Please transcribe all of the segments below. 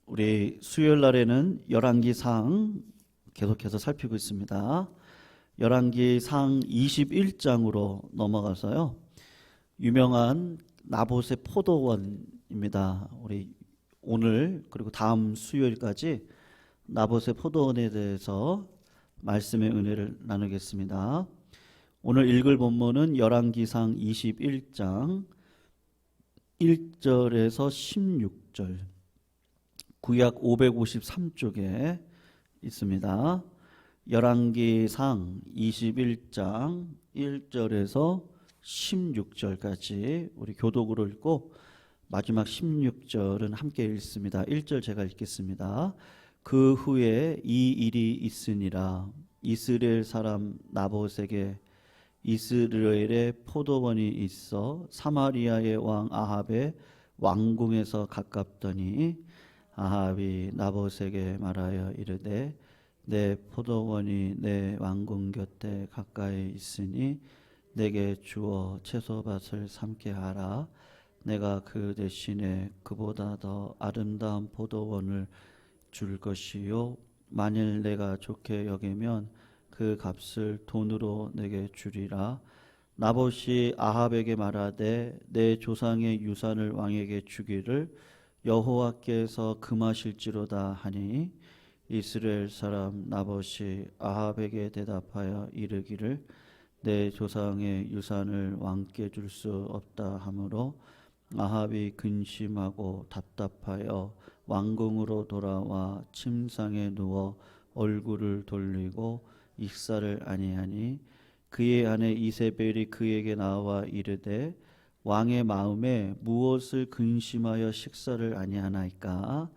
우리 수요일 날에는 열왕기상 계속해서 살피고 있습니다. 열왕기상 21장으로 넘어가서요. 유명한 나봇의 포도원입니다. 우리 오늘 그리고 다음 수요일까지 나봇의 포도원에 대해서 말씀의 은혜를 나누겠습니다. 오늘 읽을 본문은 열왕기상 21장 1절에서 16절, 구약 553쪽에 있습니다. 열왕기상 21장 1절에서 16절까지 우리 교독으로 읽고 마지막 16절은 함께 읽습니다. 1절 제가 읽겠습니다. 그 후에 이 일이 있으니라. 이스라엘 사람 나봇에게 이스라엘의 포도원이 있어 사마리아의 왕 아합의 왕궁에서 가깝더니 아합이 나봇에게 말하여 이르되 내 포도원이 내 왕궁 곁에 가까이 있으니 내게 주어 채소밭을 삼게 하라. 내가 그 대신에 그보다 더 아름다운 포도원을 줄 것이요 만일 내가 좋게 여기면 그 값을 돈으로 내게 주리라. 나봇이 아합에게 말하되 내 조상의 유산을 왕에게 주기를 여호와께서 금하실지로다 하니 이스라엘 사람 나봇이 아합에게 대답하여 이르기를 내 조상의 유산을 왕께 줄 수 없다 하므로 아합이 근심하고 답답하여 왕궁으로 돌아와 침상에 누워 얼굴을 돌리고 익사를 아니하니 그의 아내 이세벨이 그에게 나와 이르되 왕의 마음에 무엇을 근심하여 식사를 아니하나이까?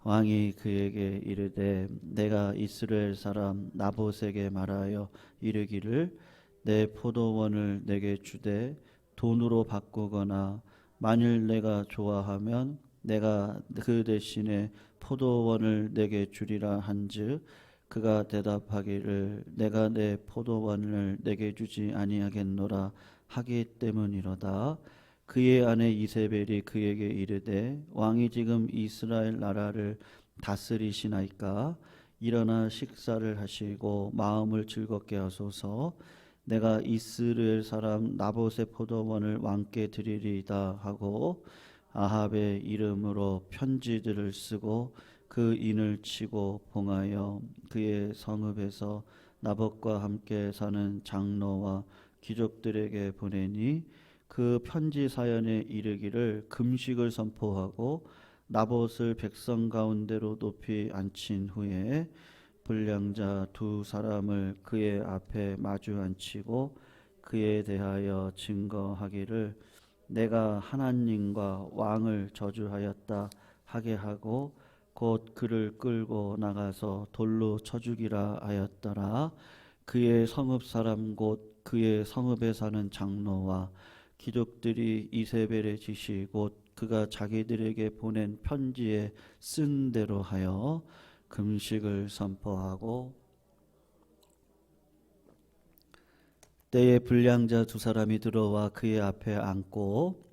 왕이 그에게 이르되 내가 이스라엘 사람 나봇에게 말하여 이르기를 내 포도원을 내게 주되 돈으로 바꾸거나 만일 내가 좋아하면 내가 그 대신에 포도원을 내게 주리라 한즉 그가 대답하기를 내가 내 포도원을 내게 주지 아니하겠노라 하기 때문이로다. 그의 아내 이세벨이 그에게 이르되 왕이 지금 이스라엘 나라를 다스리시나이까? 일어나 식사를 하시고 마음을 즐겁게 하소서. 내가 이스라엘 사람 나봇의 포도원을 왕께 드리리이다 하고 아합의 이름으로 편지들을 쓰고 그 인을 치고 봉하여 그의 성읍에서 나봇과 함께 사는 장로와 귀족들에게 보내니 그 편지 사연에 이르기를 금식을 선포하고 나봇을 백성 가운데로 높이 앉힌 후에 불량자 두 사람을 그의 앞에 마주 앉히고 그에 대하여 증거하기를 내가 하나님과 왕을 저주하였다 하게 하고 곧 그를 끌고 나가서 돌로 쳐 죽이라 하였더라. 그의 성읍 사람 곧 그의 성읍에 사는 장로와 귀족들이 이세벨의 지시 곧 그가 자기들에게 보낸 편지에 쓴 대로 하여 금식을 선포하고 때에 불량자 두 사람이 들어와 그의 앞에 앉고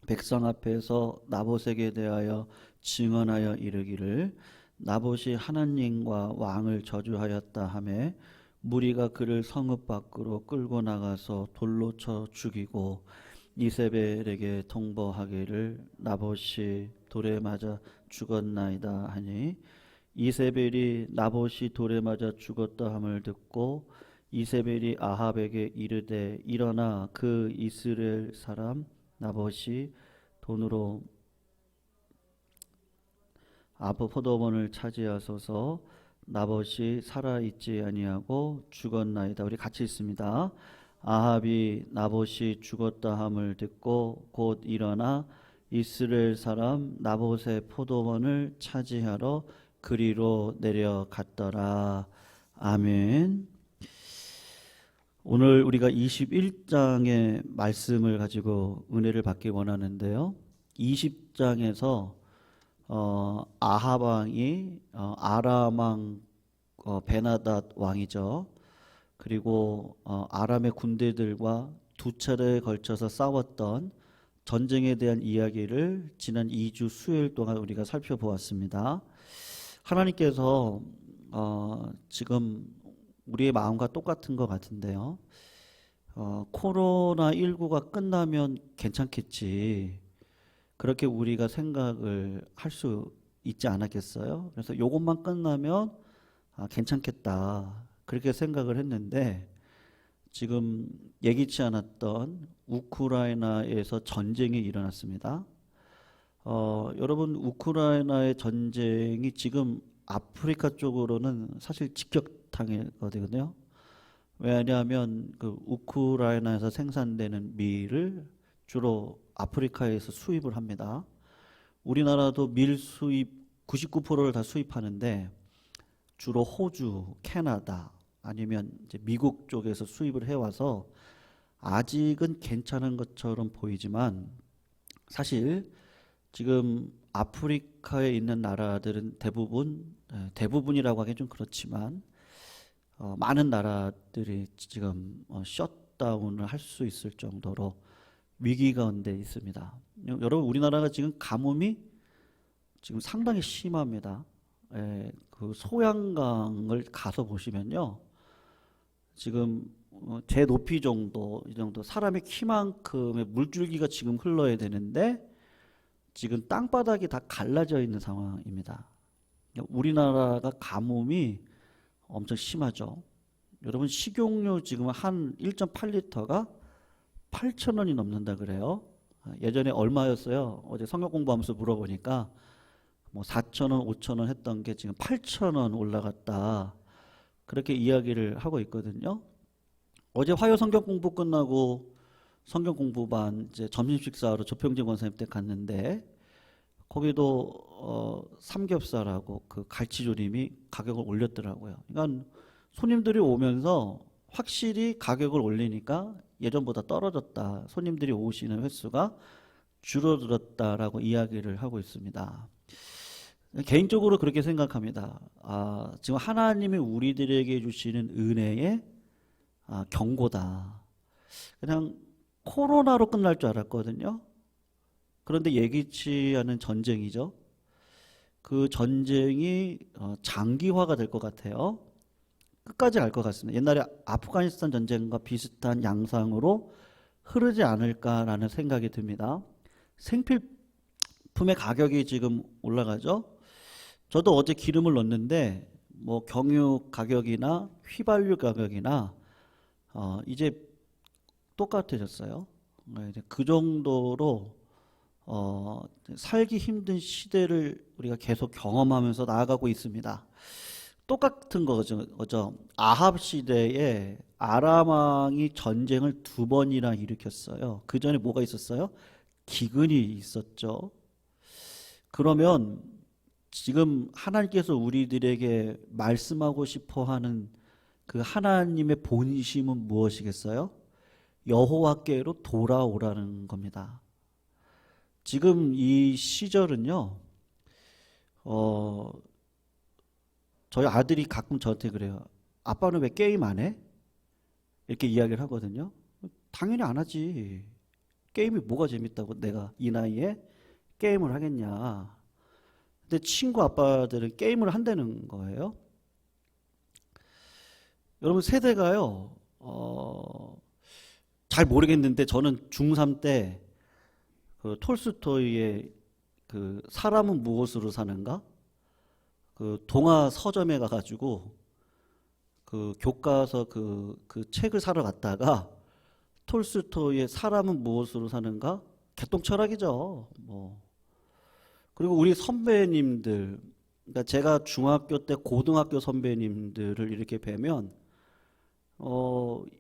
백성 앞에서 나봇에게 대하여 증언하여 이르기를 나봇이 하나님과 왕을 저주하였다 하매 무리가 그를 성읍 밖으로 끌고 나가서 돌로 쳐 죽이고 이세벨에게 통보하기를 나봇이 돌에 맞아 죽었나이다 하니 이세벨이 나봇이 돌에 맞아 죽었다 함을 듣고 이세벨이 아합에게 이르되 일어나 그 이스라엘 사람 나봇이 돈으로 아합 포도원을 차지하소서. 나봇이 살아있지 아니하고 죽었나이다. 우리 같이 읽습니다. 아합이 나봇이 죽었다 함을 듣고 곧 일어나 이스라엘 사람 나봇의 포도원을 차지하러 그리로 내려갔더라. 아멘. 오늘 우리가 21장의 말씀을 가지고 은혜를 받기 원하는데요. 20장에서 아합 왕이 아람 왕 베나닷 왕이죠. 그리고 아람의 군대들과 두 차례에 걸쳐서 싸웠던 전쟁에 대한 이야기를 지난 2주 수요일 동안 우리가 살펴보았습니다. 하나님께서 지금 우리의 마음과 똑같은 것 같은데요. 코로나19가 끝나면 괜찮겠지. 그렇게 우리가 생각을 할 수 있지 않았겠어요? 그래서 이것만 끝나면 괜찮겠다. 그렇게 생각을 했는데 지금 예기치 않았던 우크라이나에서 전쟁이 일어났습니다. 여러분, 우크라이나의 전쟁이 지금 아프리카 쪽으로는 사실 직격탄이거든요. 왜냐하면 그 우크라이나에서 생산되는 밀을 주로 아프리카에서 수입을 합니다. 우리나라도 밀 수입 99%를 다 수입하는데 주로 호주, 캐나다 아니면 이제 미국 쪽에서 수입을 해와서 아직은 괜찮은 것처럼 보이지만 사실 지금 아프리카에 있는 나라들은 대부분이라고 하기 좀 그렇지만 많은 나라들이 지금 셧다운을 할 수 있을 정도로 위기 가운데 있습니다. 여러분, 우리나라가 지금 가뭄이 지금 상당히 심합니다. 그 소양강을 가서 보시면요, 지금 제 높이 정도, 이 정도 사람의 키만큼의 물줄기가 지금 흘러야 되는데 지금 땅바닥이 다 갈라져 있는 상황입니다. 우리나라가 가뭄이 엄청 심하죠. 여러분, 식용유 지금 한 1.8리터가 8,000원이 넘는다 그래요. 예전에 얼마였어요? 어제 성경 공부하면서 물어보니까 뭐 4,000원, 5,000원 했던 게 지금 8,000원 올라갔다. 그렇게 이야기를 하고 있거든요. 어제 화요 성경 공부 끝나고 성경 공부반 이제 점심 식사하러 조평진 권사님 때 갔는데 거기도 삼겹살하고 그 갈치조림이 가격을 올렸더라고요. 그러니까 손님들이 오면서 확실히 가격을 올리니까 예전보다 떨어졌다. 손님들이 오시는 횟수가 줄어들었다라고 이야기를 하고 있습니다. 개인적으로 그렇게 생각합니다. 지금 하나님이 우리들에게 주시는 은혜의 경고다. 그냥 코로나로 끝날 줄 알았거든요. 그런데 예기치 않은 전쟁이죠. 그 전쟁이 장기화가 될 것 같아요. 끝까지 갈 것 같습니다. 옛날에 아프가니스탄 전쟁과 비슷한 양상으로 흐르지 않을까라는 생각이 듭니다. 생필품의 가격이 지금 올라가죠. 저도 어제 기름을 넣었는데 뭐 경유 가격이나 휘발유 가격이나 이제 똑같아졌어요. 이제 그 정도로 살기 힘든 시대를 우리가 계속 경험하면서 나아가고 있습니다. 똑같은 거죠. 아합 시대에 아람 왕이 전쟁을 2번이나 일으켰어요. 그 전에 뭐가 있었어요? 기근이 있었죠. 그러면 지금 하나님께서 우리들에게 말씀하고 싶어 하는 그 하나님의 본심은 무엇이겠어요? 여호와께로 돌아오라는 겁니다. 지금 이 시절은요, 저희 아들이 가끔 저한테 그래요. 아빠는 왜 게임 안 해? 이렇게 이야기를 하거든요. 당연히 안 하지. 게임이 뭐가 재밌다고 내가 이 나이에 게임을 하겠냐. 근데 친구 아빠들은 게임을 한다는 거예요. 여러분, 세대가요, 잘 모르겠는데 저는 중3 때 그 톨스토이의 그 사람은 무엇으로 사는가? 그 동화 서점에 가가지고 그 교과서 그 책을 사러 갔다가 톨스토이의 사람은 무엇으로 사는가? 개똥철학이죠. 뭐. 그리고 우리 선배님들, 그러니까 제가 중학교 때 고등학교 선배님들을 이렇게 뵈면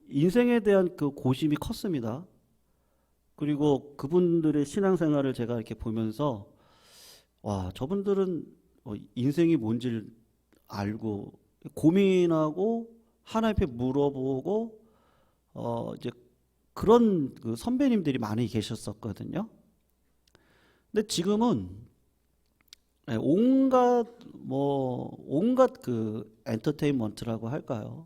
인생에 대한 그 고심이 컸습니다. 그리고 그분들의 신앙생활을 제가 이렇게 보면서 와, 저분들은 인생이 뭔지를 알고 고민하고 하나님 앞에 물어보고 이제 그런 그 선배님들이 많이 계셨었거든요. 근데 지금은 온갖 그 엔터테인먼트라고 할까요?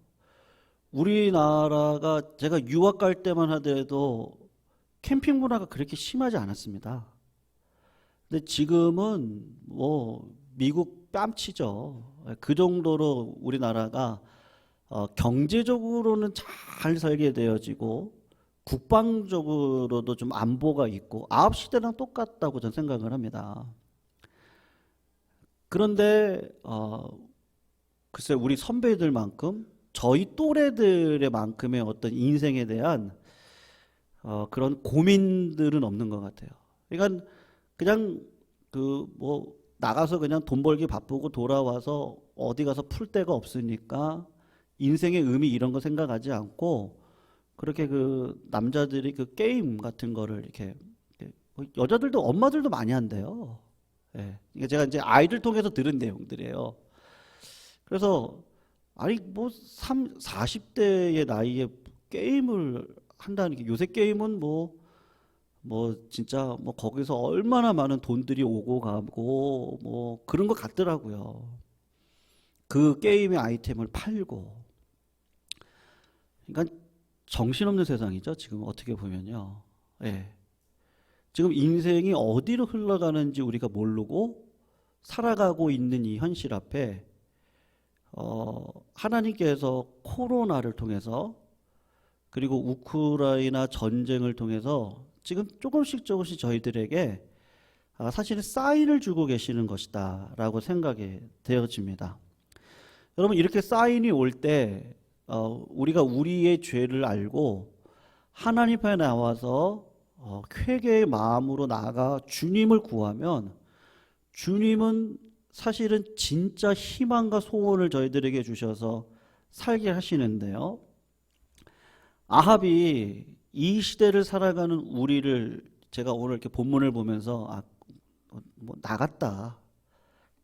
우리나라가 제가 유학 갈 때만 하더라도 캠핑 문화가 그렇게 심하지 않았습니다. 근데 지금은 뭐 미국 뺨치죠. 그 정도로 우리나라가 경제적으로는 잘 살게 되어지고 국방적으로도 좀 안보가 있고 아합 시대랑 똑같다고 저는 생각을 합니다. 그런데 글쎄 우리 선배들만큼 저희 또래들의 만큼의 어떤 인생에 대한 그런 고민들은 없는 것 같아요. 그러니까 그냥 그 뭐 나가서 그냥 돈 벌기 바쁘고 돌아와서 어디 가서 풀 데가 없으니까 인생의 의미 이런 거 생각하지 않고 그렇게 그 남자들이 그 게임 같은 거를 이렇게 뭐 여자들도 엄마들도 많이 한대요. 예. 이게 제가 이제 아이들 통해서 들은 내용들이에요. 그래서 아니 뭐 40대의 나이에 게임을 한다는 게 요새 게임은 뭐 진짜 뭐 거기서 얼마나 많은 돈들이 오고 가고 뭐 그런 것 같더라고요. 그 게임의 아이템을 팔고. 그러니까 정신없는 세상이죠. 지금 어떻게 보면요. 예. 지금 인생이 어디로 흘러가는지 우리가 모르고 살아가고 있는 이 현실 앞에 하나님께서 코로나를 통해서 그리고 우크라이나 전쟁을 통해서 지금 조금씩 저희들에게 사실은 사인을 주고 계시는 것이다 라고 생각이 되어집니다. 여러분 이렇게 사인이 올 때 우리가 우리의 죄를 알고 하나님 앞에 나와서 회개의 마음으로 나아가 주님을 구하면 주님은 사실은 진짜 희망과 소원을 저희들에게 주셔서 살게 하시는데요. 아합이 이 시대를 살아가는 우리를 제가 오늘 이렇게 본문을 보면서 뭐 나갔다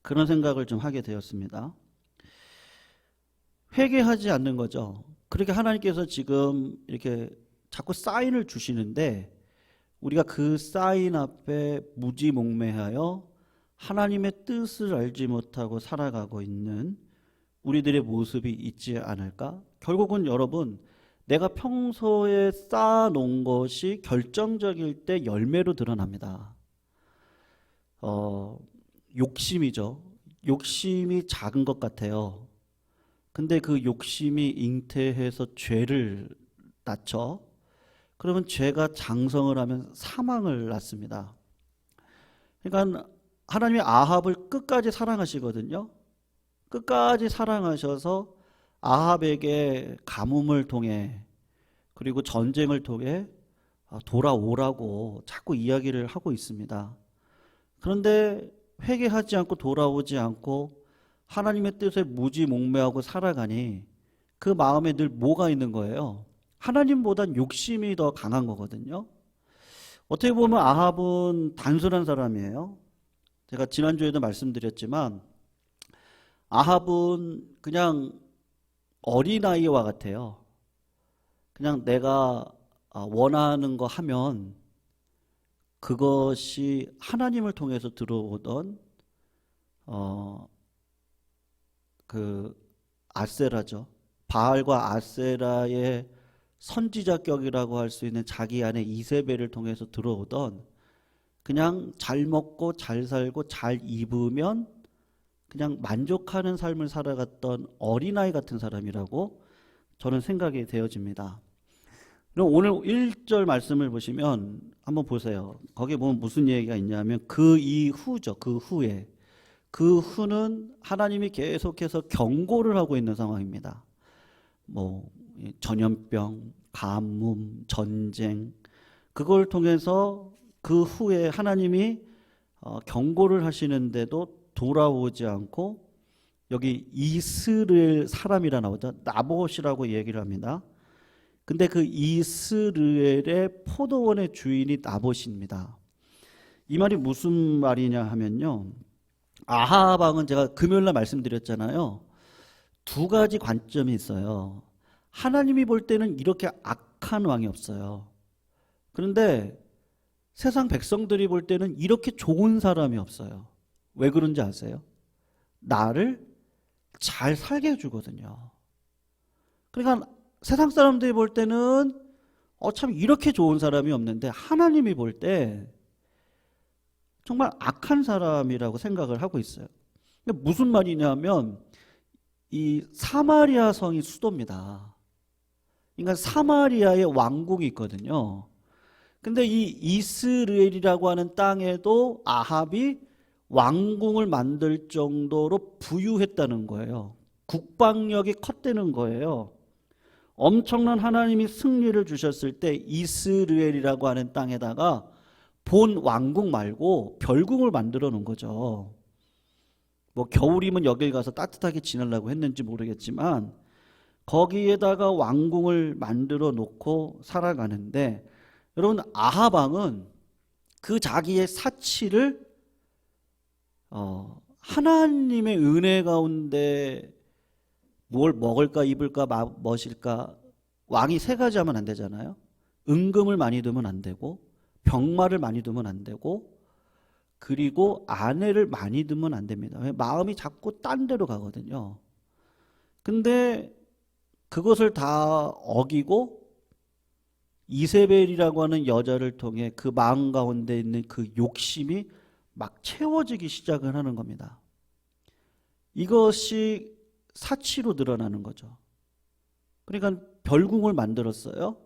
그런 생각을 좀 하게 되었습니다. 회개하지 않는 거죠. 그렇게 하나님께서 지금 이렇게 자꾸 사인을 주시는데 우리가 그 사인 앞에 무지몽매하여 하나님의 뜻을 알지 못하고 살아가고 있는 우리들의 모습이 있지 않을까? 결국은 여러분 내가 평소에 쌓아놓은 것이 결정적일 때 열매로 드러납니다. 욕심이죠. 욕심이 작은 것 같아요. 근데 그 욕심이 잉태해서 죄를 낳죠. 그러면 죄가 장성을 하면 사망을 낳습니다. 그러니까 하나님이 아합을 끝까지 사랑하시거든요. 끝까지 사랑하셔서 아합에게 가뭄을 통해 그리고 전쟁을 통해 돌아오라고 자꾸 이야기를 하고 있습니다. 그런데 회개하지 않고 돌아오지 않고 하나님의 뜻에 무지몽매하고 살아가니 그 마음에 늘 뭐가 있는 거예요? 하나님보단 욕심이 더 강한 거거든요. 어떻게 보면 아합은 단순한 사람이에요. 제가 지난주에도 말씀드렸지만 아합은 그냥 어린아이와 같아요. 그냥 내가 원하는 거 하면 그것이 하나님을 통해서 들어오던 그 아세라죠. 바알과 아세라의 선지자격이라고 할 수 있는 자기 아내 이세벨을 통해서 들어오던 그냥 잘 먹고 잘 살고 잘 입으면 그냥 만족하는 삶을 살아갔던 어린아이 같은 사람이라고 저는 생각이 되어집니다. 그럼 오늘 1절 말씀을 보시면 한번 보세요. 거기에 보면 무슨 얘기가 있냐면 그 이후죠. 그 후에. 그 후는 하나님이 계속해서 경고를 하고 있는 상황입니다. 뭐 전염병, 가뭄, 전쟁 그걸 통해서 그 후에 하나님이 경고를 하시는데도 돌아오지 않고 여기 이스라엘 사람이라 나오죠. 나봇이라고 얘기를 합니다. 근데 그 이스라엘의 포도원의 주인이 나봇입니다. 이 말이 무슨 말이냐 하면요. 아합 왕은 제가 금요일날 말씀드렸잖아요. 두 가지 관점이 있어요. 하나님이 볼 때는 이렇게 악한 왕이 없어요. 그런데 세상 백성들이 볼 때는 이렇게 좋은 사람이 없어요. 왜 그런지 아세요? 나를 잘 살게 해주거든요. 그러니까 세상 사람들이 볼 때는 참 이렇게 좋은 사람이 없는데 하나님이 볼 때 정말 악한 사람이라고 생각을 하고 있어요. 무슨 말이냐면 이 사마리아 성이 수도입니다. 그러니까 사마리아의 왕국이 있거든요. 근데 이 이스라엘이라고 하는 땅에도 아합이 왕궁을 만들 정도로 부유했다는 거예요. 국방력이 컸다는 거예요. 엄청난 하나님이 승리를 주셨을 때 이스라엘이라고 하는 땅에다가 본 왕궁 말고 별궁을 만들어 놓은 거죠. 뭐 겨울이면 여길 가서 따뜻하게 지내려고 했는지 모르겠지만 거기에다가 왕궁을 만들어 놓고 살아가는데, 여러분 아합 왕은 그 자기의 사치를 하나님의 은혜 가운데 뭘 먹을까 입을까 마실까, 왕이 세 가지 하면 안 되잖아요. 은금을 많이 두면 안 되고, 병마를 많이 두면 안 되고, 그리고 아내를 많이 두면 안 됩니다. 마음이 자꾸 딴 데로 가거든요. 근데 그것을 다 어기고 이세벨이라고 하는 여자를 통해 그 마음 가운데 있는 그 욕심이 막 채워지기 시작을 하는 겁니다. 이것이 사치로 드러나는 거죠. 그러니까 별궁을 만들었어요.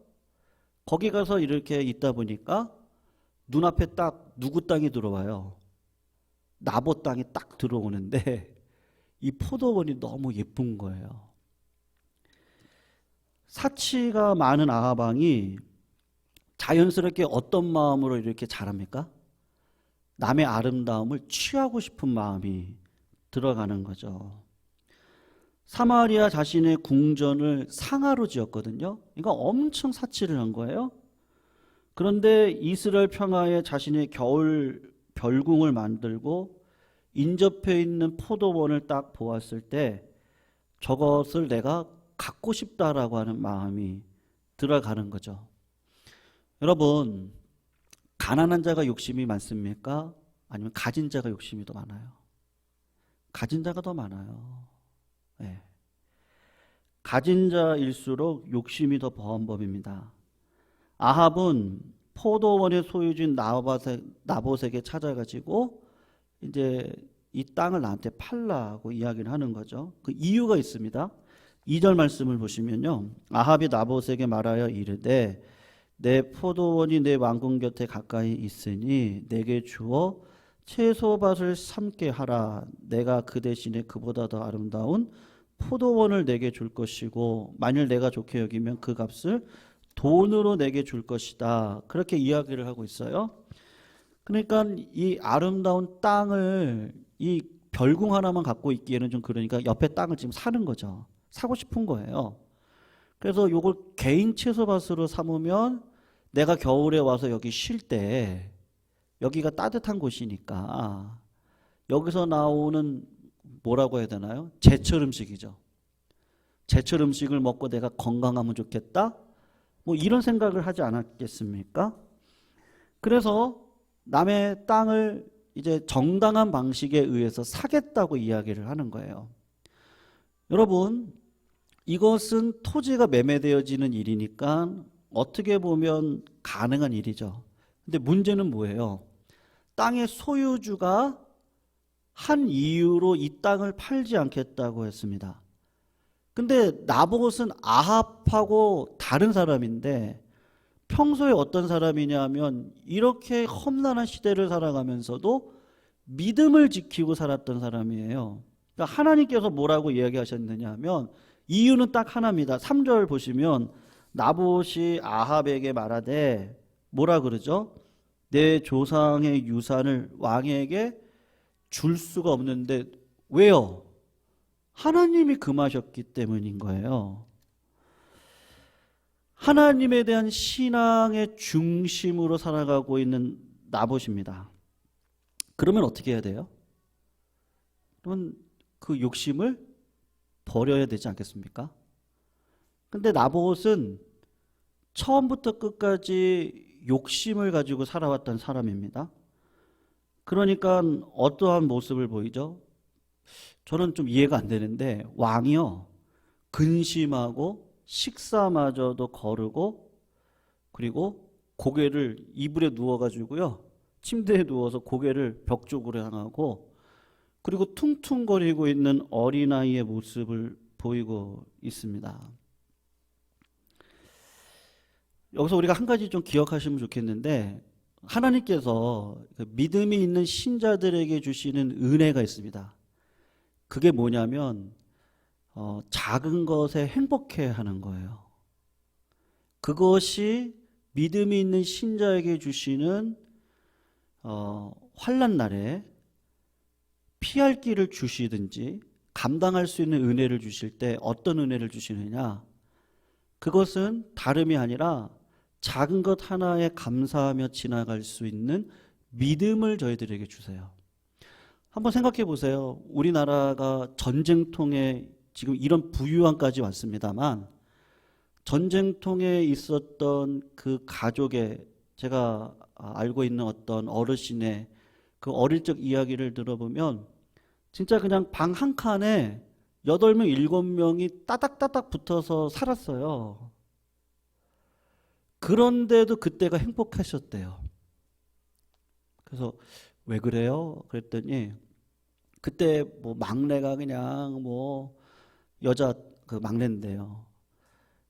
거기 가서 이렇게 있다 보니까 눈앞에 딱 누구 땅이 들어와요? 나봇 땅이 딱 들어오는데 이 포도원이 너무 예쁜 거예요. 사치가 많은 아합 왕이 자연스럽게 어떤 마음으로 이렇게 자랍니까? 남의 아름다움을 취하고 싶은 마음이 들어가는 거죠. 사마리아 자신의 궁전을 상하로 지었거든요. 그러니까 엄청 사치를 한 거예요. 그런데 이스라엘 평화에 자신의 겨울 별궁을 만들고 인접해 있는 포도원을 딱 보았을 때 저것을 내가 갖고 싶다라고 하는 마음이 들어가는 거죠. 여러분, 가난한 자가 욕심이 많습니까? 아니면 가진 자가 욕심이 더 많아요? 가진 자가 더 많아요. 네. 가진 자일수록 욕심이 더 범범입니다. 아합은 포도원의 소유주인 나봇에게 찾아가지고 이제 이 땅을 나한테 팔라고 이야기를 하는 거죠. 그 이유가 있습니다. 2절 말씀을 보시면요. 아합이 나봇에게 말하여 이르되 내 포도원이 내 왕궁 곁에 가까이 있으니 내게 주어 채소밭을 삼게 하라. 내가 그 대신에 그보다 더 아름다운 포도원을 내게 줄 것이고 만일 내가 좋게 여기면 그 값을 돈으로 내게 줄 것이다. 그렇게 이야기를 하고 있어요. 그러니까 이 아름다운 땅을 이 별궁 하나만 갖고 있기에는 좀 그러니까 옆에 땅을 지금 사는 거죠. 사고 싶은 거예요. 그래서 요걸 개인 채소밭으로 삼으면 내가 겨울에 와서 여기 쉴 때 여기가 따뜻한 곳이니까 여기서 나오는 뭐라고 해야 되나요? 제철 음식이죠. 제철 음식을 먹고 내가 건강하면 좋겠다. 뭐 이런 생각을 하지 않았겠습니까? 그래서 남의 땅을 이제 정당한 방식에 의해서 사겠다고 이야기를 하는 거예요. 여러분, 이것은 토지가 매매되어지는 일이니까 어떻게 보면 가능한 일이죠. 근데 문제는 뭐예요? 땅의 소유주가 한 이유로 이 땅을 팔지 않겠다고 했습니다. 근데 나봇은 아합하고 다른 사람인데 평소에 어떤 사람이냐면 이렇게 험난한 시대를 살아가면서도 믿음을 지키고 살았던 사람이에요. 그러니까 하나님께서 뭐라고 이야기하셨느냐 하면 이유는 딱 하나입니다. 3절 보시면 나봇이 아합에게 말하되 뭐라 그러죠? 내 조상의 유산을 왕에게 줄 수가 없는데 왜요? 하나님이 금하셨기 때문인 거예요. 하나님에 대한 신앙의 중심으로 살아가고 있는 나봇입니다. 그러면 어떻게 해야 돼요? 그러면 그 욕심을 버려야 되지 않겠습니까? 근데 나봇은 처음부터 끝까지 욕심을 가지고 살아왔던 사람입니다. 그러니까 어떠한 모습을 보이죠? 저는 좀 이해가 안 되는데 왕이요 근심하고 식사마저도 거르고 그리고 고개를 이불에 누워가지고요. 침대에 누워서 고개를 벽 쪽으로 향하고 그리고 퉁퉁거리고 있는 어린아이의 모습을 보이고 있습니다. 여기서 우리가 한 가지 좀 기억하시면 좋겠는데 하나님께서 믿음이 있는 신자들에게 주시는 은혜가 있습니다. 그게 뭐냐면 작은 것에 행복해하는 거예요. 그것이 믿음이 있는 신자에게 주시는 환난 날에 피할 길을 주시든지 감당할 수 있는 은혜를 주실 때 어떤 은혜를 주시느냐? 그것은 다름이 아니라 작은 것 하나에 감사하며 지나갈 수 있는 믿음을 저희들에게 주세요. 한번 생각해 보세요. 우리나라가 전쟁통에 지금 이런 부유함까지 왔습니다만 전쟁통에 있었던 그 가족의 제가 알고 있는 어떤 어르신의 그 어릴 적 이야기를 들어보면 진짜 그냥 방 한 칸에 8명, 7명이 따닥따닥 붙어서 살았어요. 그런데도 그때가 행복하셨대요. 그래서 왜 그래요? 그랬더니 그때 뭐 막내가 그냥 뭐 여자 그 막내인데요.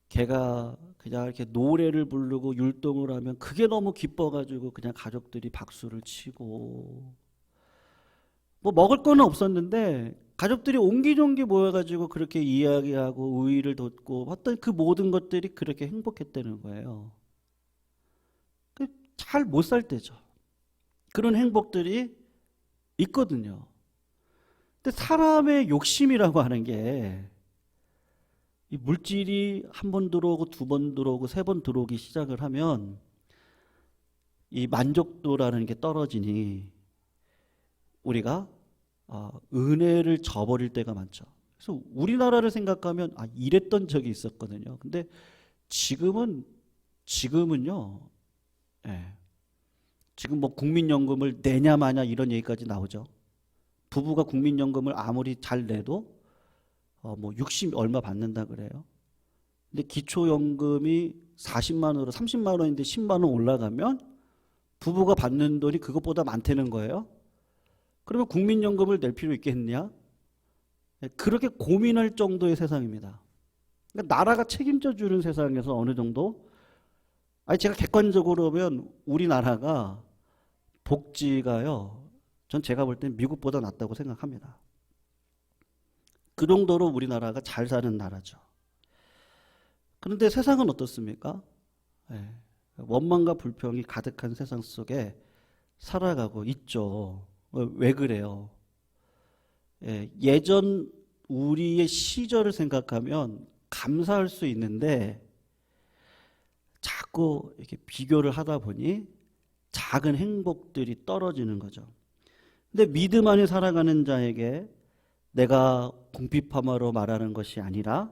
걔가 그냥 이렇게 노래를 부르고 율동을 하면 그게 너무 기뻐가지고 그냥 가족들이 박수를 치고 뭐 먹을 거는 없었는데 가족들이 옹기종기 모여가지고 그렇게 이야기하고 우위를 돋고 어떤 그 모든 것들이 그렇게 행복했다는 거예요. 잘 못 살 때죠. 그런 행복들이 있거든요. 근데 사람의 욕심이라고 하는 게 이 물질이 한 번 들어오고 두 번 들어오고 세 번 들어오기 시작을 하면 이 만족도라는 게 떨어지니 우리가 은혜를 저버릴 때가 많죠. 그래서 우리나라를 생각하면 이랬던 적이 있었거든요. 근데 지금은요. 예. 지금 뭐 국민연금을 내냐 마냐 이런 얘기까지 나오죠. 부부가 국민연금을 아무리 잘 내도 뭐 60 얼마 받는다 그래요. 근데 기초연금이 40만 원으로 30만 원인데 10만 원 올라가면 부부가 받는 돈이 그것보다 많다는 거예요. 그러면 국민연금을 낼 필요 있겠냐? 그렇게 고민할 정도의 세상입니다. 그러니까 나라가 책임져 주는 세상에서 어느 정도 제가 객관적으로 보면 우리나라가 복지가요. 전 제가 볼 땐 미국보다 낫다고 생각합니다. 그 정도로 우리나라가 잘 사는 나라죠. 그런데 세상은 어떻습니까? 원망과 불평이 가득한 세상 속에 살아가고 있죠. 왜 그래요? 예전 우리의 시절을 생각하면 감사할 수 있는데 자꾸 이렇게 비교를 하다 보니 작은 행복들이 떨어지는 거죠. 근데 믿음 안에 살아가는 자에게 내가 궁핍함으로 말하는 것이 아니라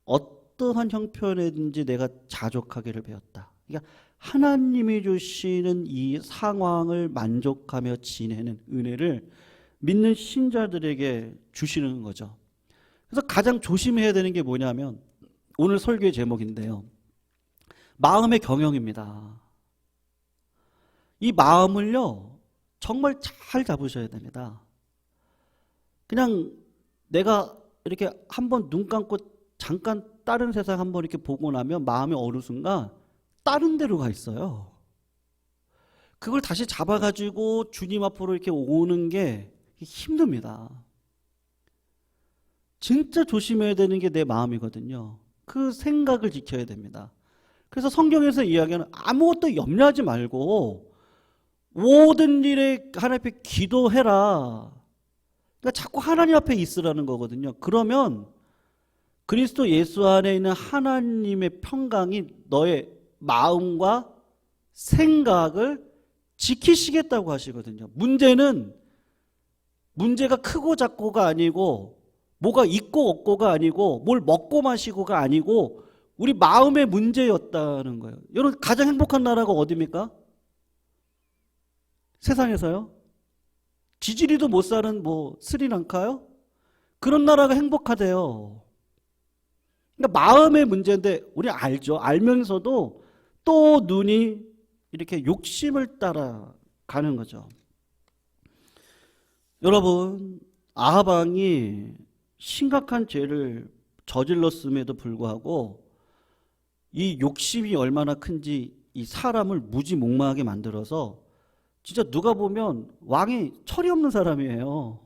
어떠한 형편이든지 내가 자족하기를 배웠다. 그러니까 하나님이 주시는 이 상황을 만족하며 지내는 은혜를 믿는 신자들에게 주시는 거죠. 그래서 가장 조심해야 되는 게 뭐냐면 오늘 설교의 제목인데요. 마음의 경영입니다. 이 마음을요 정말 잘 잡으셔야 됩니다. 그냥 내가 이렇게 한번 눈 감고 잠깐 다른 세상 한번 이렇게 보고 나면 마음이 어느 순간 다른 데로 가 있어요. 그걸 다시 잡아가지고 주님 앞으로 이렇게 오는 게 힘듭니다. 진짜 조심해야 되는 게 내 마음이거든요. 그 생각을 지켜야 됩니다. 그래서 성경에서 이야기하는 아무것도 염려하지 말고 모든 일에 하나님 앞에 기도해라. 그러니까 자꾸 하나님 앞에 있으라는 거거든요. 그러면 그리스도 예수 안에 있는 하나님의 평강이 너의 마음과 생각을 지키시겠다고 하시거든요. 문제가 크고 작고가 아니고 뭐가 있고 없고가 아니고 뭘 먹고 마시고가 아니고 우리 마음의 문제였다는 거예요. 여러분 가장 행복한 나라가 어디입니까? 세상에서요? 지지리도 못 사는 뭐 스리랑카요? 그런 나라가 행복하대요. 그러니까 마음의 문제인데 우리 알죠. 알면서도 또 눈이 이렇게 욕심을 따라가는 거죠. 여러분, 아합 왕이 심각한 죄를 저질렀음에도 불구하고 이 욕심이 얼마나 큰지 이 사람을 무지몽망하게 만들어서 진짜 누가 보면 왕이 철이 없는 사람이에요.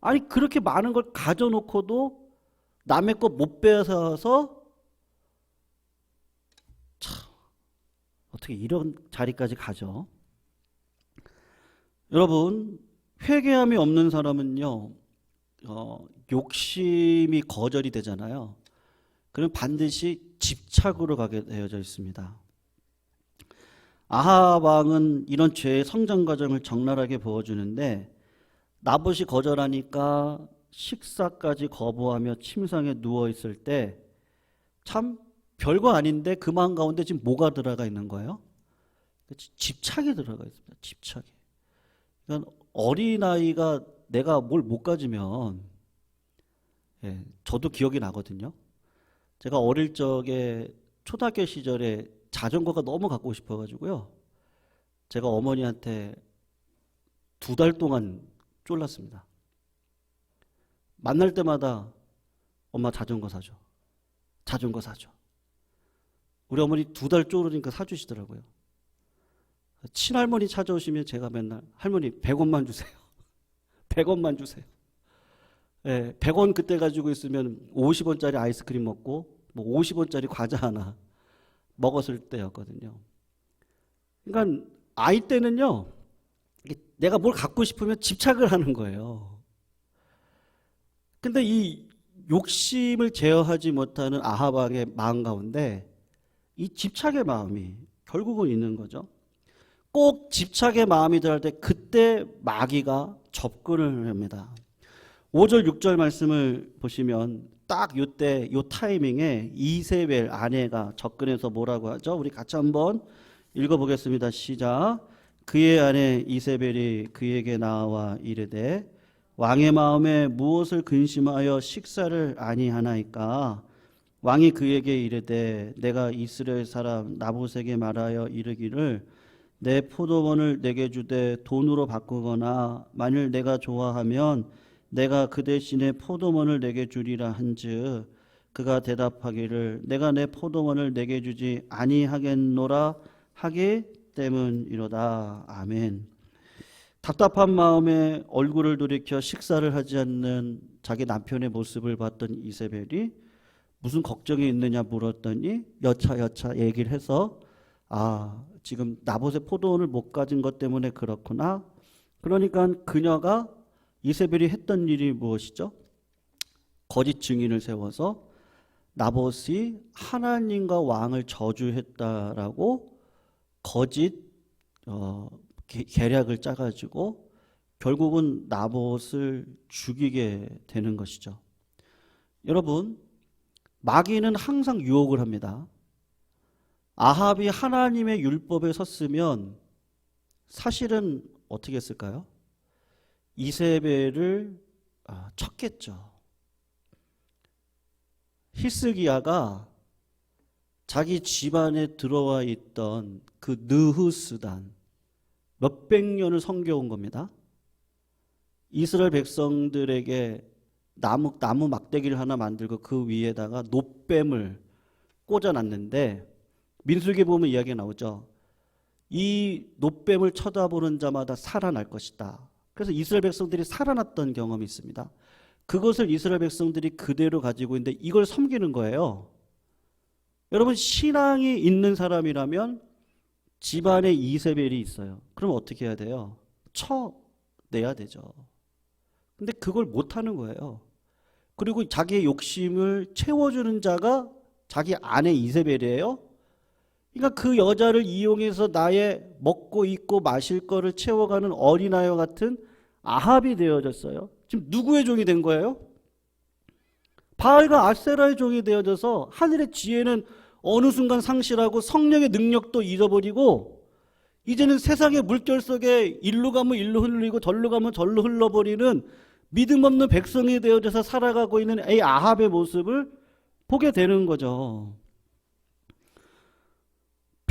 아니 그렇게 많은 걸 가져놓고도 남의 것 못 빼앗아서 참 어떻게 이런 자리까지 가죠? 여러분, 회개함이 없는 사람은요, 욕심이 거절이 되잖아요. 그럼 반드시 집착으로 가게 되어져 있습니다. 아합 왕은 이런 죄의 성장 과정을 적나라하게 보여주는데 나봇이 거절하니까 식사까지 거부하며 침상에 누워 있을 때 참 별거 아닌데 그 마음 가운데 지금 뭐가 들어가 있는 거예요? 집착이 들어가 있습니다. 집착이. 그러니까 어린아이가 내가 뭘 못 가지면, 예, 저도 기억이 나거든요. 제가 어릴 적에 초등학교 시절에 자전거가 너무 갖고 싶어가지고요. 제가 어머니한테 2달 동안 쫄랐습니다. 만날 때마다 엄마 자전거 사줘. 자전거 사줘. 우리 어머니 2달 쫄으니까 사주시더라고요. 친할머니 찾아오시면 제가 맨날 할머니 100원만 주세요. 100원만 주세요. 예, 100원 그때 가지고 있으면 50원짜리 아이스크림 먹고 뭐 50원짜리 과자 하나 먹었을 때였거든요. 그러니까 아이 때는요, 내가 뭘 갖고 싶으면 집착을 하는 거예요. 근데 이 욕심을 제어하지 못하는 아합 왕의 마음 가운데 이 집착의 마음이 결국은 있는 거죠. 꼭 집착의 마음이 들어갈 때 그때 마귀가 접근을 합니다. 5절 6절 말씀을 보시면 딱 요때 요 타이밍에 이세벨 아내가 접근해서 뭐라고 하죠? 우리 같이 한번 읽어보겠습니다. 시작. 그의 아내 이세벨이 그에게 나와 이르되 왕의 마음에 무엇을 근심하여 식사를 아니하나이까? 왕이 그에게 이르되 내가 이스라엘 사람 나봇에게 말하여 이르기를 내 포도원을 내게 주되 돈으로 바꾸거나 만일 내가 좋아하면 내가 그 대신에 포도원을 내게 주리라 한즉 그가 대답하기를 내가 내 포도원을 내게 주지 아니하겠노라 하기 때문이로다. 아멘. 답답한 마음에 얼굴을 돌이켜 식사를 하지 않는 자기 남편의 모습을 봤던 이세벨이 무슨 걱정이 있느냐 물었더니 여차여차 얘기를 해서 지금 나봇의 포도원을 못 가진 것 때문에 그렇구나. 그러니까 그녀가 이세벨이 했던 일이 무엇이죠? 거짓 증인을 세워서 나봇이 하나님과 왕을 저주했다라고 거짓 계략을 짜가지고 결국은 나봇을 죽이게 되는 것이죠. 여러분, 마귀는 항상 유혹을 합니다. 아합이 하나님의 율법에 섰으면 사실은 어떻게 했을까요? 이세벨을 쳤겠죠. 히스기야가 자기 집안에 들어와 있던 그 느후스단 몇백 년을 섬겨온 겁니다. 이스라엘 백성들에게 나무 막대기를 하나 만들고 그 위에다가 놋뱀을 꽂아놨는데 민수기에 보면 이야기가 나오죠. 이 놋뱀을 쳐다보는 자마다 살아날 것이다. 그래서 이스라엘 백성들이 살아났던 경험이 있습니다. 그것을 이스라엘 백성들이 그대로 가지고 있는데 이걸 섬기는 거예요. 여러분, 신앙이 있는 사람이라면 집안에 이세벨이 있어요. 그럼 어떻게 해야 돼요? 쳐내야 되죠. 근데 그걸 못하는 거예요. 그리고 자기의 욕심을 채워주는 자가 자기 아내 이세벨이에요. 그러니까 그 여자를 이용해서 나의 먹고 입고 마실 거를 채워가는 어린아이와 같은 아합이 되어졌어요. 지금 누구의 종이 된 거예요? 바알과 아세라의 종이 되어져서 하늘의 지혜는 어느 순간 상실하고 성령의 능력도 잊어버리고 이제는 세상의 물결 속에 일로 가면 일로 흘리고 절로 가면 절로 흘러버리는 믿음 없는 백성이 되어져서 살아가고 있는 이 아합의 모습을 보게 되는 거죠.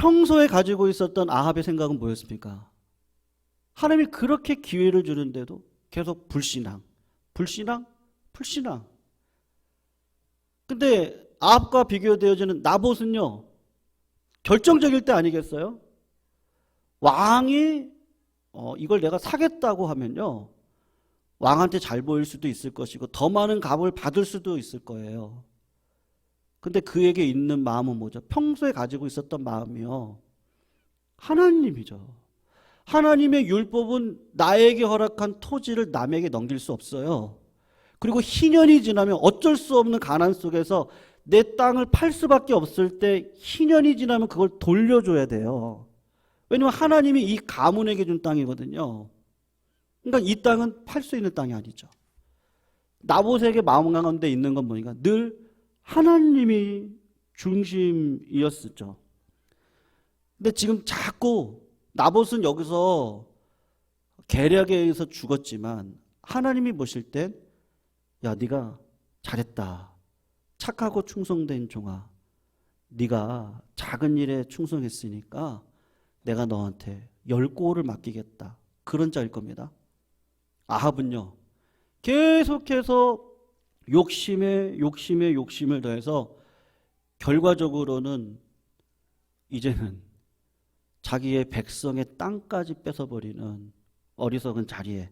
평소에 가지고 있었던 아합의 생각은 뭐였습니까? 하나님이 그렇게 기회를 주는데도 계속 불신앙, 불신앙, 불신앙. 근데 아합과 비교되어지는 나봇은요, 결정적일 때 아니겠어요? 왕이 이걸 내가 사겠다고 하면요, 왕한테 잘 보일 수도 있을 것이고 더 많은 값을 받을 수도 있을 거예요. 근데 그에게 있는 마음은 뭐죠? 평소에 가지고 있었던 마음이요, 하나님이죠. 하나님의 율법은 나에게 허락한 토지를 남에게 넘길 수 없어요. 그리고 희년이 지나면 어쩔 수 없는 가난 속에서 내 땅을 팔 수밖에 없을 때 희년이 지나면 그걸 돌려줘야 돼요. 왜냐하면 하나님이 이 가문에게 준 땅이거든요. 그러니까 이 땅은 팔 수 있는 땅이 아니죠. 나봇에게 마음 가운데 있는 건 뭐니까 늘 하나님이 중심이었었죠. 근데 지금 자꾸 나봇은 여기서 계략에 의해서 죽었지만 하나님이 보실 땐 야, 네가 잘했다. 착하고 충성된 종아. 네가 작은 일에 충성했으니까 내가 너한테 10고를 맡기겠다. 그런 자일 겁니다. 아합은요, 계속해서 욕심을 더해서 결과적으로는 이제는 자기의 백성의 땅까지 뺏어버리는 어리석은 자리에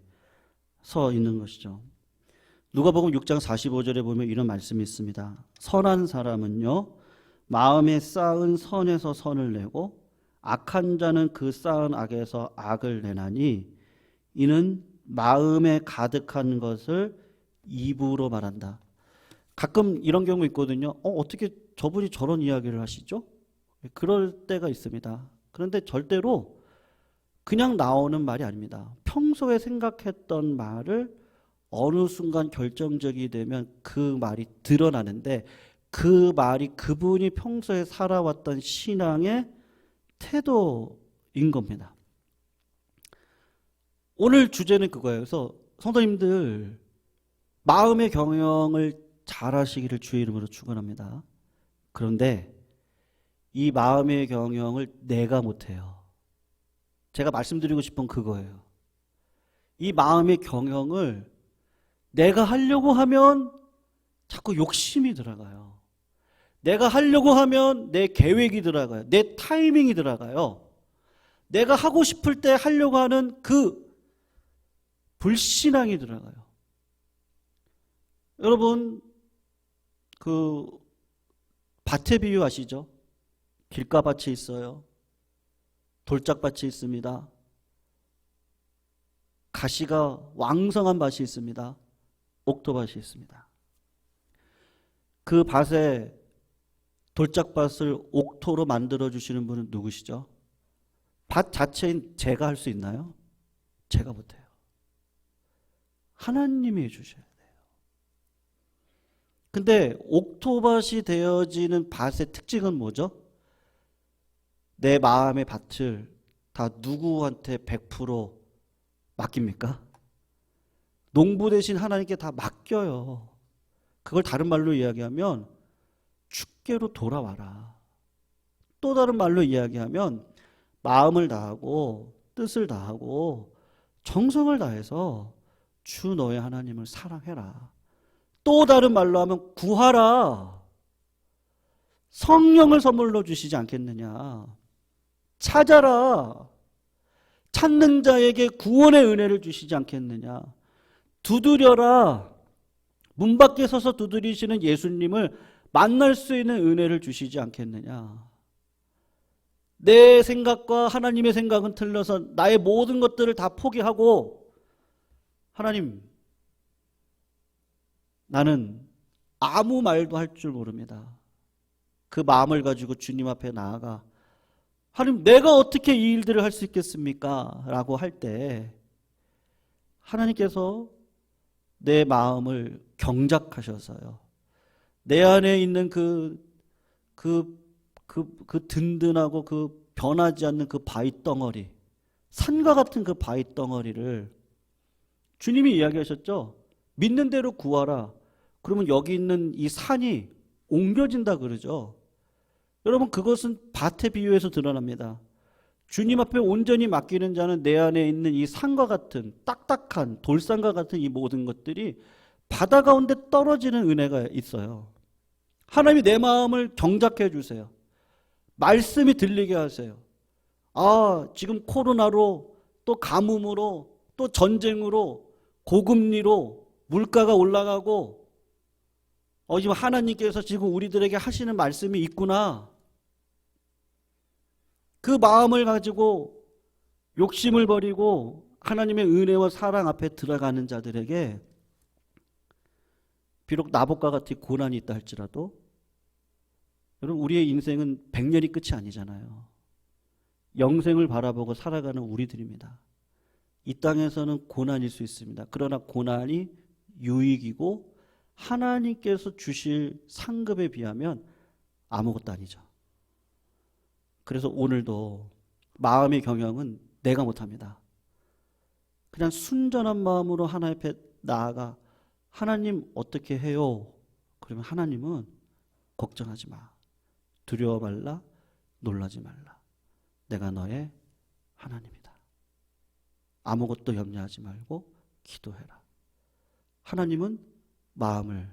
서 있는 것이죠. 누가복음 6장 45절에 보면 이런 말씀이 있습니다. 선한 사람은요, 마음에 쌓은 선에서 선을 내고 악한 자는 그 쌓은 악에서 악을 내나니 이는 마음에 가득한 것을 입으로 말한다. 가끔 이런 경우 있거든요. 어떻게 저분이 저런 이야기를 하시죠? 그럴 때가 있습니다. 그런데 절대로 그냥 나오는 말이 아닙니다. 평소에 생각했던 말을 어느 순간 결정적이 되면 그 말이 드러나는데 그 말이 그분이 평소에 살아왔던 신앙의 태도인 겁니다. 오늘 주제는 그거예요. 그래서 성도님들 마음의 경영을 잘 하시기를 주의 이름으로 축원합니다. 그런데 이 마음의 경영을 내가 못해요. 제가 말씀드리고 싶은 그거예요. 이 마음의 경영을 내가 하려고 하면 자꾸 욕심이 들어가요. 내가 하려고 하면 내 계획이 들어가요. 내 타이밍이 들어가요. 내가 하고 싶을 때 하려고 하는 그 불신앙이 들어가요. 여러분, 그 밭의 비유 아시죠? 길가밭이 있어요. 돌짝밭이 있습니다. 가시가 왕성한 밭이 있습니다. 옥토밭이 있습니다. 그 밭에 돌짝밭을 옥토로 만들어 주시는 분은 누구시죠? 밭 자체인 제가 할 수 있나요? 제가 못해요. 하나님이 해주셔야 돼요. 근데 옥토밭이 되어지는 밭의 특징은 뭐죠? 내 마음의 밭을 다 누구한테 100% 맡깁니까? 농부 대신 하나님께 다 맡겨요. 그걸 다른 말로 이야기하면 주께로 돌아와라. 또 다른 말로 이야기하면 마음을 다하고 뜻을 다하고 정성을 다해서 주 너의 하나님을 사랑해라. 또 다른 말로 하면 구하라. 성령을 선물로 주시지 않겠느냐. 찾아라. 찾는 자에게 구원의 은혜를 주시지 않겠느냐. 두드려라. 문 밖에 서서 두드리시는 예수님을 만날 수 있는 은혜를 주시지 않겠느냐. 내 생각과 하나님의 생각은 틀려서 나의 모든 것들을 다 포기하고 하나님, 나는 아무 말도 할 줄 모릅니다. 그 마음을 가지고 주님 앞에 나아가 하나님, 내가 어떻게 이 일들을 할 수 있겠습니까? 라고 할 때 하나님께서 내 마음을 경작하셔서요, 내 안에 있는 그 든든하고 그 변하지 않는 그 바위 덩어리, 산과 같은 그 바위 덩어리를 주님이 이야기하셨죠. 믿는 대로 구하라. 그러면 여기 있는 이 산이 옮겨진다 그러죠. 여러분, 그것은 밭에 비유해서 드러납니다. 주님 앞에 온전히 맡기는 자는 내 안에 있는 이 산과 같은 딱딱한 돌산과 같은 이 모든 것들이 바다 가운데 떨어지는 은혜가 있어요. 하나님이 내 마음을 경작해 주세요. 말씀이 들리게 하세요. 아, 지금 코로나로 또 가뭄으로 또 전쟁으로 고금리로 물가가 올라가고 지금 하나님께서 지금 우리들에게 하시는 말씀이 있구나. 그 마음을 가지고 욕심을 버리고 하나님의 은혜와 사랑 앞에 들어가는 자들에게 비록 나봇과 같은 고난이 있다 할지라도 여러분, 우리의 인생은 100년이 끝이 아니잖아요. 영생을 바라보고 살아가는 우리들입니다. 이 땅에서는 고난일 수 있습니다. 그러나 고난이 유익이고 하나님께서 주실 상급에 비하면 아무것도 아니죠. 그래서 오늘도 마음의 경영은 내가 못합니다. 그냥 순전한 마음으로 하나님 앞에 나아가 하나님 어떻게 해요? 그러면 하나님은 걱정하지 마. 두려워 말라. 놀라지 말라. 내가 너의 하나님이다. 아무것도 염려하지 말고 기도해라. 하나님은 마음을,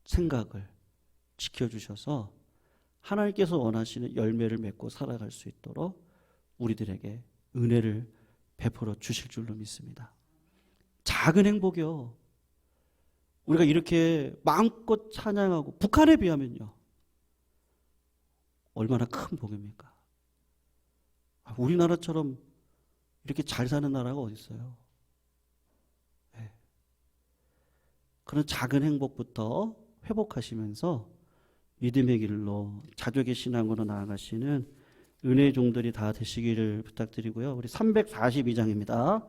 생각을 지켜주셔서 하나님께서 원하시는 열매를 맺고 살아갈 수 있도록 우리들에게 은혜를 베풀어 주실 줄로 믿습니다. 작은 행복이요. 우리가 이렇게 마음껏 찬양하고 북한에 비하면요. 얼마나 큰 복입니까? 우리나라처럼 이렇게 잘 사는 나라가 어디 있어요? 네. 그런 작은 행복부터 회복하시면서 믿음의 길로 자족의 신앙으로 나아가시는 은혜의 종들이 다 되시기를 부탁드리고요. 우리 342장입니다.